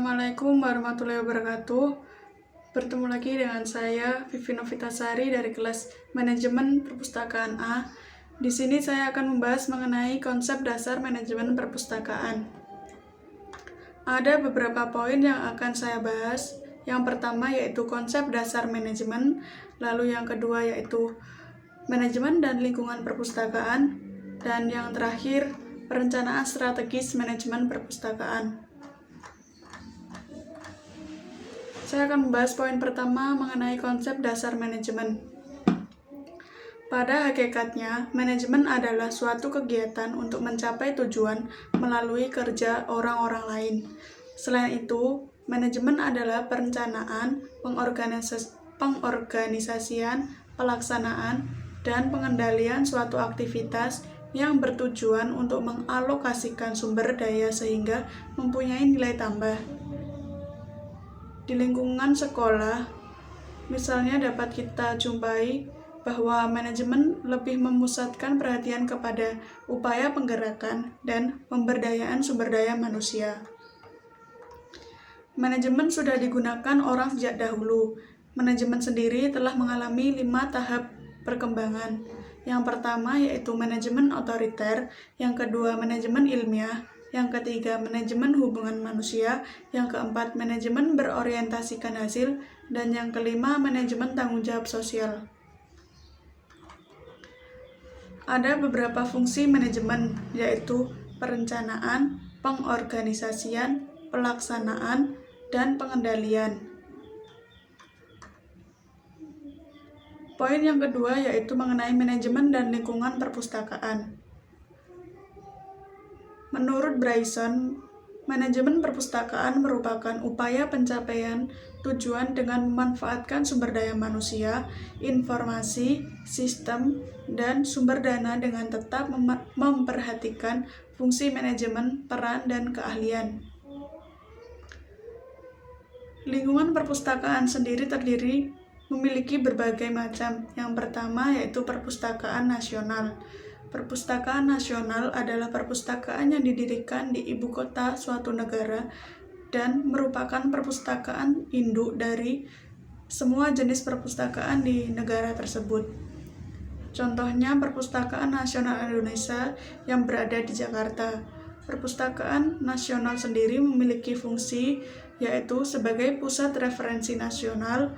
Assalamualaikum warahmatullahi wabarakatuh. Bertemu lagi dengan saya Vivi Novitasari dari kelas Manajemen Perpustakaan A. Di sini saya akan membahas mengenai konsep dasar manajemen perpustakaan. Ada beberapa poin yang akan saya bahas. Yang pertama yaitu konsep dasar manajemen, lalu yang kedua yaitu manajemen dan lingkungan perpustakaan, dan yang terakhir perencanaan strategis manajemen perpustakaan. Saya akan membahas poin pertama mengenai konsep dasar manajemen. Pada hakikatnya, manajemen adalah suatu kegiatan untuk mencapai tujuan melalui kerja orang-orang lain. Selain itu, manajemen adalah perencanaan, pengorganisasian, pelaksanaan, dan pengendalian suatu aktivitas yang bertujuan untuk mengalokasikan sumber daya sehingga mempunyai nilai tambah. Di lingkungan sekolah, misalnya dapat kita jumpai bahwa manajemen lebih memusatkan perhatian kepada upaya penggerakan dan pemberdayaan sumber daya manusia. Manajemen sudah digunakan orang sejak dahulu. Manajemen sendiri telah mengalami 5 tahap perkembangan. Yang pertama yaitu manajemen otoriter, yang kedua manajemen ilmiah, yang ketiga manajemen hubungan manusia, yang keempat manajemen berorientasikan hasil, dan yang kelima manajemen tanggung jawab sosial. Ada beberapa fungsi manajemen, yaitu perencanaan, pengorganisasian, pelaksanaan, dan pengendalian. Poin yang kedua yaitu mengenai manajemen dan lingkungan perpustakaan. Menurut Bryson, manajemen perpustakaan merupakan upaya pencapaian tujuan dengan memanfaatkan sumber daya manusia, informasi, sistem, dan sumber dana dengan tetap memperhatikan fungsi manajemen, peran, dan keahlian. Lingkungan perpustakaan sendiri memiliki berbagai macam. Yang pertama yaitu perpustakaan nasional. Perpustakaan nasional adalah perpustakaan yang didirikan di ibu kota suatu negara dan merupakan perpustakaan induk dari semua jenis perpustakaan di negara tersebut. Contohnya Perpustakaan Nasional Indonesia yang berada di Jakarta. Perpustakaan nasional sendiri memiliki fungsi yaitu sebagai pusat referensi nasional,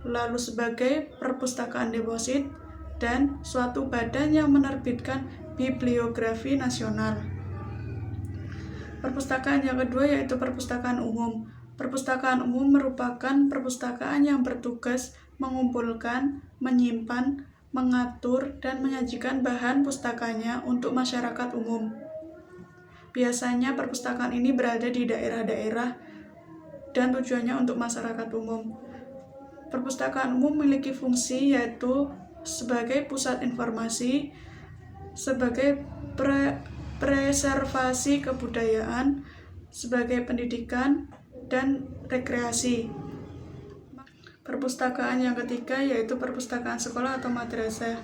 lalu sebagai perpustakaan deposit, dan suatu badan yang menerbitkan bibliografi nasional. Perpustakaan yang kedua yaitu perpustakaan umum. Perpustakaan umum merupakan perpustakaan yang bertugas mengumpulkan, menyimpan, mengatur, dan menyajikan bahan pustakanya untuk masyarakat umum. Biasanya perpustakaan ini berada di daerah-daerah dan tujuannya untuk masyarakat umum. Perpustakaan umum memiliki fungsi yaitu sebagai pusat informasi, sebagai preservasi kebudayaan, sebagai pendidikan, dan rekreasi. Perpustakaan yang ketiga yaitu perpustakaan sekolah atau madrasah.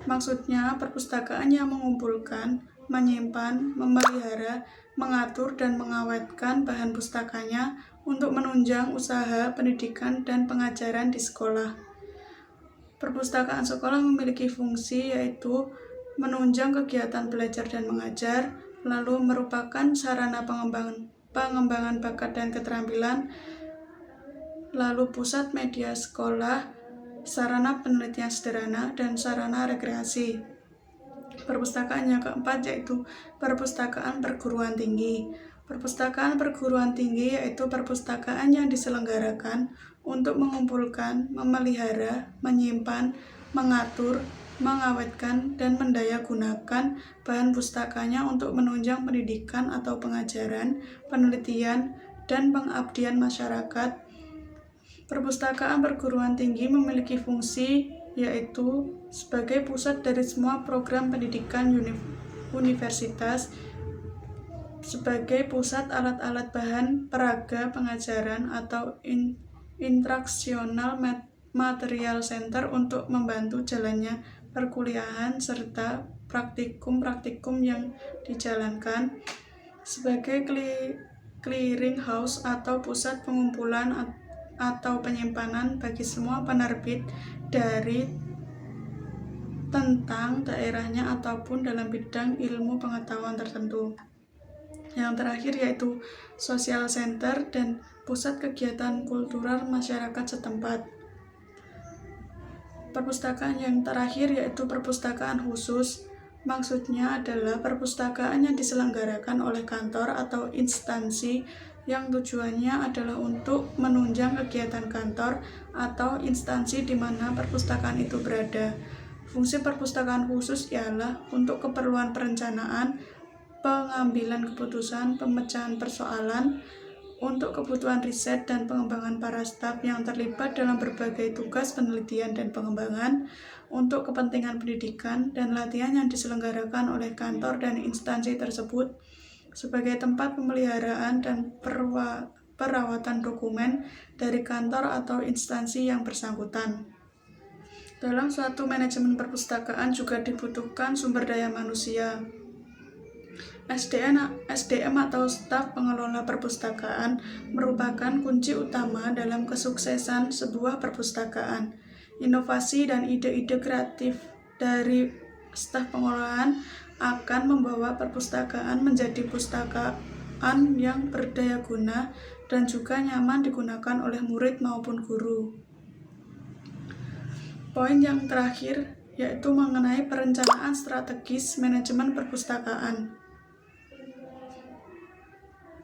Maksudnya perpustakaan yang mengumpulkan, menyimpan, memelihara, mengatur, dan mengawetkan bahan pustakanya untuk menunjang usaha pendidikan dan pengajaran di sekolah. Perpustakaan sekolah memiliki fungsi yaitu menunjang kegiatan belajar dan mengajar, lalu merupakan sarana pengembangan bakat dan keterampilan, lalu pusat media sekolah, sarana penelitian sederhana, dan sarana rekreasi. Perpustakaan yang keempat yaitu perpustakaan perguruan tinggi. Perpustakaan perguruan tinggi yaitu perpustakaan yang diselenggarakan untuk mengumpulkan, memelihara, menyimpan, mengatur, mengawetkan, dan mendayagunakan bahan pustakanya untuk menunjang pendidikan atau pengajaran, penelitian, dan pengabdian masyarakat. Perpustakaan perguruan tinggi memiliki fungsi yaitu sebagai pusat dari semua program pendidikan universitas, sebagai pusat alat-alat bahan peraga pengajaran atau instruksional material center untuk membantu jalannya perkuliahan serta praktikum-praktikum yang dijalankan, sebagai clearing house atau pusat pengumpulan atau penyimpanan bagi semua penerbit dari tentang daerahnya ataupun dalam bidang ilmu pengetahuan tertentu. Yang terakhir yaitu social center dan pusat kegiatan kultural masyarakat setempat. Perpustakaan yang terakhir yaitu perpustakaan khusus. Maksudnya adalah perpustakaan yang diselenggarakan oleh kantor atau instansi yang tujuannya adalah untuk menunjang kegiatan kantor atau instansi di mana perpustakaan itu berada. Fungsi perpustakaan khusus ialah untuk keperluan perencanaan, pengambilan keputusan, pemecahan persoalan, untuk kebutuhan riset dan pengembangan para staf yang terlibat dalam berbagai tugas penelitian dan pengembangan, untuk kepentingan pendidikan dan latihan yang diselenggarakan oleh kantor dan instansi tersebut, sebagai tempat pemeliharaan dan perawatan dokumen dari kantor atau instansi yang bersangkutan. Dalam suatu manajemen perpustakaan juga dibutuhkan sumber daya manusia. SDM atau staf pengelola perpustakaan merupakan kunci utama dalam kesuksesan sebuah perpustakaan. Inovasi dan ide-ide kreatif dari staf pengelolaan akan membawa perpustakaan menjadi perpustakaan yang berdaya guna dan juga nyaman digunakan oleh murid maupun guru. Poin yang terakhir yaitu mengenai perencanaan strategis manajemen perpustakaan.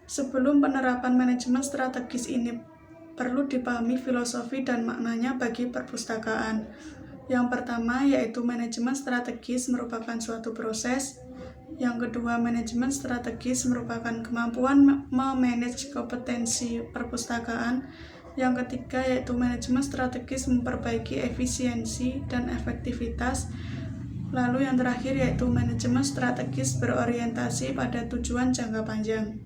Sebelum penerapan manajemen strategis ini perlu dipahami filosofi dan maknanya bagi perpustakaan. Yang pertama yaitu manajemen strategis merupakan suatu proses. Yang kedua, manajemen strategis merupakan kemampuan memanage kompetensi perpustakaan. Yang ketiga yaitu manajemen strategis memperbaiki efisiensi dan efektivitas. Lalu yang terakhir yaitu manajemen strategis berorientasi pada tujuan jangka panjang.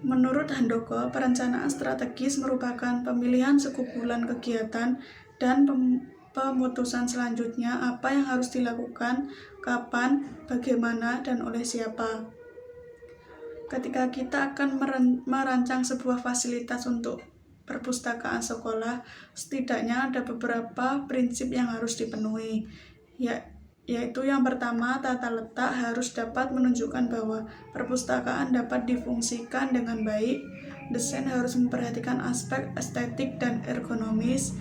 Menurut Handoko, perencanaan strategis merupakan pemilihan sekumpulan kegiatan dan pemutusan selanjutnya apa yang harus dilakukan, kapan, bagaimana, dan oleh siapa. Ketika kita akan merancang sebuah fasilitas untuk perpustakaan sekolah, setidaknya ada beberapa prinsip yang harus dipenuhi, yaitu yang pertama, tata letak harus dapat menunjukkan bahwa perpustakaan dapat difungsikan dengan baik. Desain harus memperhatikan aspek estetik dan ergonomis.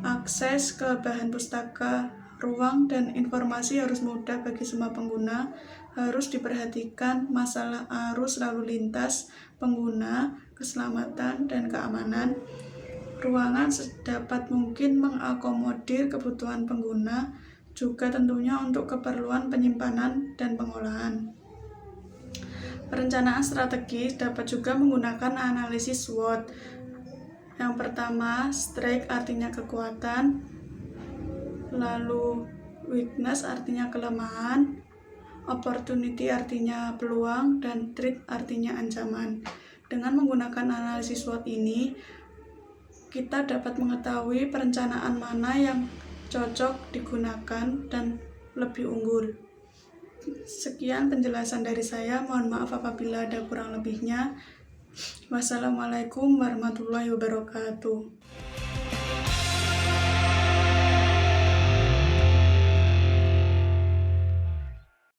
Akses ke bahan pustaka, ruang, dan informasi harus mudah bagi semua pengguna. Harus diperhatikan masalah arus lalu lintas pengguna, keselamatan, dan keamanan. Ruangan sedapat mungkin mengakomodir kebutuhan pengguna, juga tentunya untuk keperluan penyimpanan dan pengolahan. Perencanaan strategis dapat juga menggunakan analisis SWOT. Yang pertama, strength artinya kekuatan, lalu weakness artinya kelemahan, opportunity artinya peluang, dan threat artinya ancaman. Dengan menggunakan analisis SWOT ini, kita dapat mengetahui perencanaan mana yang cocok digunakan dan lebih unggul. Sekian penjelasan dari saya, mohon maaf apabila ada kurang lebihnya. Wassalamualaikum warahmatullahi wabarakatuh.